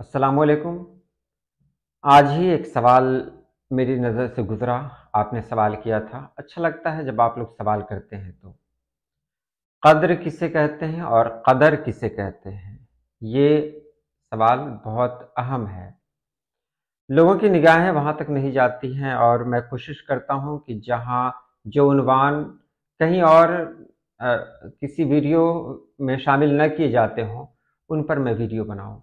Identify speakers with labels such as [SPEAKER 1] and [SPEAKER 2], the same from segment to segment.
[SPEAKER 1] अस्सलाम वालेकुम। आज ही एक सवाल मेरी नज़र से गुज़रा। आपने सवाल किया था। अच्छा लगता है जब आप लोग सवाल करते हैं तो। क़द्र किसे कहते हैं और क़दर किसे कहते हैं? ये सवाल बहुत अहम है। लोगों की निगाहें वहाँ तक नहीं जाती हैं और मैं कोशिश करता हूँ कि जहाँ जो उन्वान कहीं और किसी वीडियो में शामिल न किए जाते हों, उन पर मैं वीडियो बनाऊँ।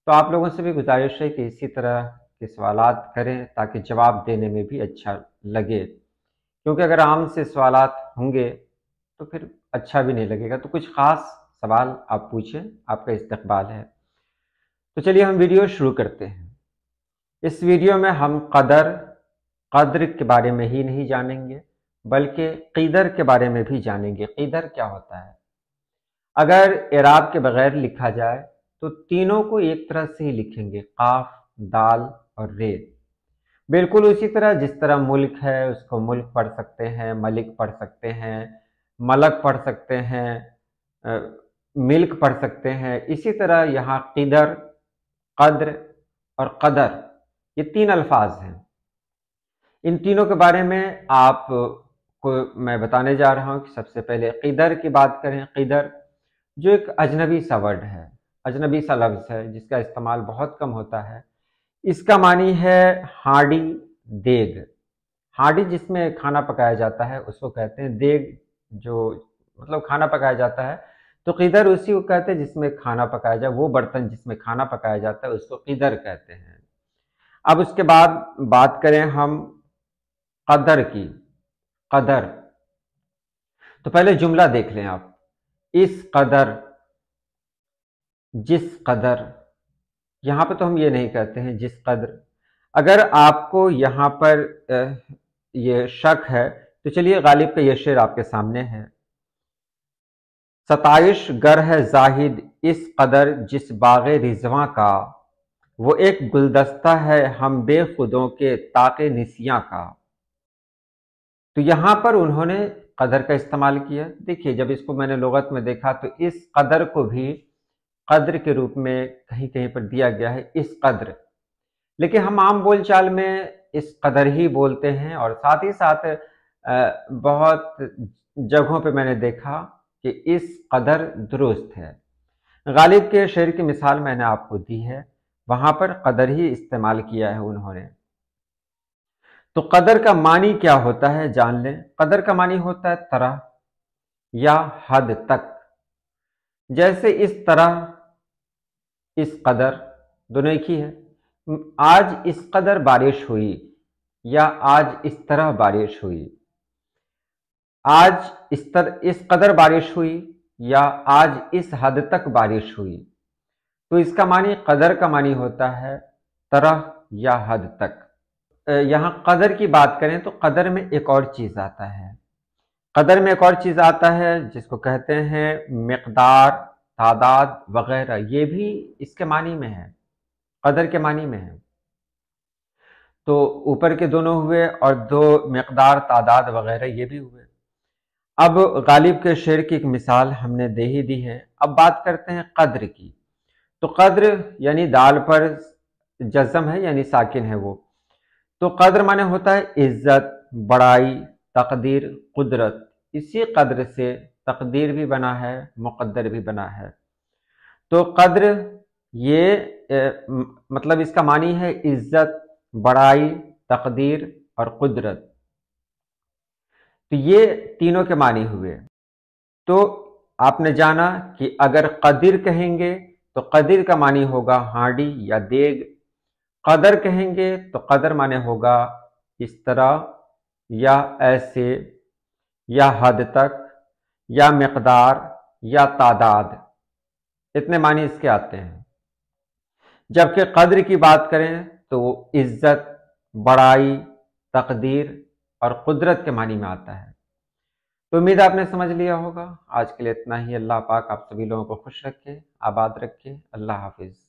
[SPEAKER 1] तो आप लोगों से भी गुजारिश है कि इसी तरह के सवालात करें ताकि जवाब देने में भी अच्छा लगे, क्योंकि अगर आम से सवालात होंगे तो फिर अच्छा भी नहीं लगेगा। तो कुछ ख़ास सवाल आप पूछें, आपका इस्तकबाल है। तो चलिए हम वीडियो शुरू करते हैं। इस वीडियो में हम क़द्र के बारे में ही नहीं जानेंगे, बल्कि क़ीदर के बारे में भी जानेंगे। क़ीदर क्या होता है? अगर एराब के बगैर लिखा जाए तो तीनों को एक तरह से ही लिखेंगे, काफ, दाल और रे। बिल्कुल उसी तरह जिस तरह मुल्क है उसको मुल्क पढ़ सकते हैं, मलिक पढ़ सकते हैं, मलक पढ़ सकते हैं, मिल्क पढ़ सकते हैं। इसी तरह यहाँ क़िदर, क़द्र और क़दर, ये तीन अल्फाज हैं। इन तीनों के बारे में आप को मैं बताने जा रहा हूँ कि सबसे पहले क़िदर की बात करें। क़िदर जो एक अजनबी सा वर्ड है, अजनबी सा लफ्ज़ है जिसका इस्तेमाल बहुत कम होता है। इसका मानी है हांडी, देग। हांडी जिसमें खाना पकाया जाता है उसको कहते हैं, देग जो मतलब खाना पकाया जाता है। तो क़िदर उसी को कहते हैं जिसमें खाना पकाया जाए, वो बर्तन जिसमें खाना पकाया जाता है उसको क़िदर कहते हैं। अब उसके बाद बात करें हम क़दर की। क़दर, तो पहले जुमला देख लें आप। इस कदर, जिस कदर, यहाँ पे तो हम ये नहीं कहते हैं जिस कदर। अगर आपको यहाँ पर ये शक है तो चलिए गालिब का ये शेर आपके सामने है। सताइश गर है जाहिद इस कदर जिस बाग़े रिजवां का, वो एक गुलदस्ता है हम बेखुदों के ताक़े निसियां का। तो यहाँ पर उन्होंने कदर का इस्तेमाल किया। देखिए जब इसको मैंने लुगत में देखा तो इस कदर को भी कद्र के रूप में कहीं कहीं पर दिया गया है, इस कद्र। लेकिन हम आम बोलचाल में इस कदर ही बोलते हैं और साथ ही साथ बहुत जगहों पे मैंने देखा कि इस कदर दुरुस्त है। गालिब के शेर की मिसाल मैंने आपको दी है, वहां पर कदर ही इस्तेमाल किया है उन्होंने। तो कदर का मानी क्या होता है जान लें। कदर का मानी होता है तरह या हद तक। जैसे इस तरह, इस कदर, दोनों एक ही है। आज इस कदर बारिश हुई या आज इस तरह बारिश हुई। आज इस कदर बारिश हुई या आज इस हद तक बारिश हुई। तो इसका मानी, कदर का मानी होता है तरह या हद तक। यहाँ कदर की बात करें तो कदर में एक और चीज आता है। कदर में एक और चीज आता है जिसको कहते हैं मिकदार, तादाद वगैरह। ये भी इसके मानी में है, कदर के मानी में है। तो ऊपर के दोनों हुए और दो मिकदार, तादाद वगैरह ये भी हुए। अब गालिब के शेर की एक मिसाल हमने दे ही दी है। अब बात करते हैं कद्र की। तो कद्र यानी दाल पर जज़म है यानी साकिन है वो। तो कद्र माने होता है इज्जत, बड़ाई, तकदीर, कुदरत। इसी कद्र से तकदीर भी बना है, मुकद्दर भी बना है। तो कद्र ये मतलब इसका मानी है इज्जत, बड़ाई, तकदीर और कुदरत। तो ये तीनों के मानी हुए। तो आपने जाना कि अगर कदीर कहेंगे तो कदीर का मानी होगा हांडी या देग। कदर कहेंगे तो कदर माने होगा इस तरह या ऐसे या हद तक या मिकदार या तादाद। इतने मानी इसके आते हैं। जबकि कद्र की बात करें तो इज्जत, बड़ाई, तकदीर और कुदरत के मानी में आता है। तो उम्मीद आपने समझ लिया होगा। आज के लिए इतना ही। अल्लाह पाक आप सभी लोगों को खुश रखे, आबाद रखे। अल्लाह हाफिज।